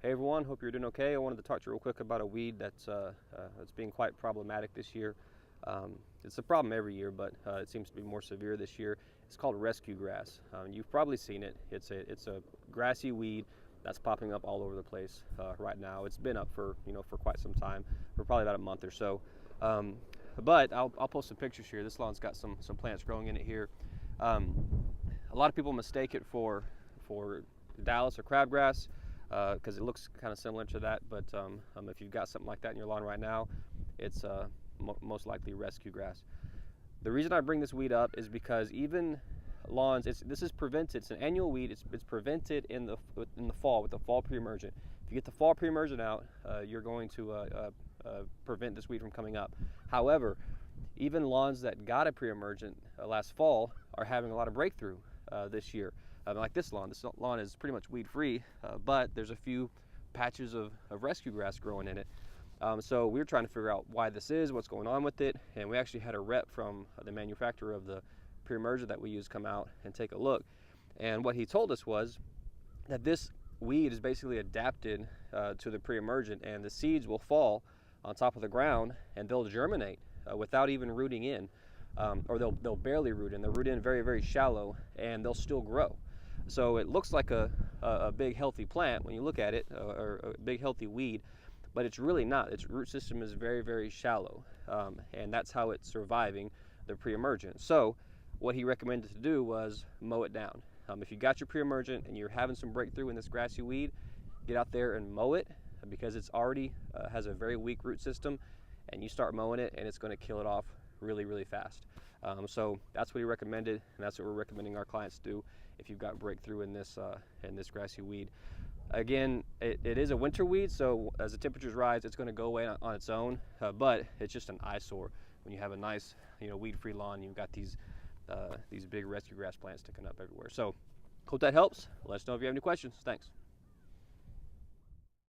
Hey everyone, hope you're doing okay. I wanted to talk to you real quick about a weed that's being quite problematic this year. It's a problem every year, but it seems to be more severe this year. It's called Rescuegrass. You've probably seen it. It's a grassy weed that's popping up all over the place right now. It's been up for quite some time, for probably about a month or so. But I'll post some pictures here. This lawn's got some plants growing in it here. A lot of people mistake it for Dallas or crabgrass, because it looks kind of similar to that, but if you've got something like that in your lawn right now, it's most likely Rescuegrass. The reason I bring this weed up is because even lawns, this is prevented. It's an annual weed. It's prevented in the fall with the fall pre-emergent. If you get the fall pre-emergent out, you're going to prevent this weed from coming up. However, even lawns that got a pre-emergent last fall are having a lot of breakthrough this year. Like this lawn. This lawn is pretty much weed-free, but there's a few patches of rescue grass growing in it. So we were trying to figure out why this is, what's going on with it, and we actually had a rep from the manufacturer of the pre-emergent that we use come out and take a look. And what he told us was that this weed is basically adapted to the pre-emergent, and the seeds will fall on top of the ground and they'll germinate without even rooting in, or they'll barely root in. They'll root in very, very shallow, and they'll still grow. So it looks like a big healthy plant when you look at it, or a big healthy weed, but it's really not. Its root system is very, very shallow, and that's how it's surviving the pre-emergent. So what he recommended to do was mow it down. If you got your pre-emergent and you're having some breakthrough in this grassy weed, get out there and mow it, because it's already has a very weak root system, and you start mowing it and it's going to kill it off really, really fast. So that's what he recommended, and that's what we're recommending our clients do if you've got breakthrough in this grassy weed. Again, it is a winter weed, so as the temperatures rise, it's going to go away on its own, but it's just an eyesore when you have a nice, weed-free lawn. You've got these big rescue grass plants sticking up everywhere. So hope that helps. Let us know if you have any questions. Thanks.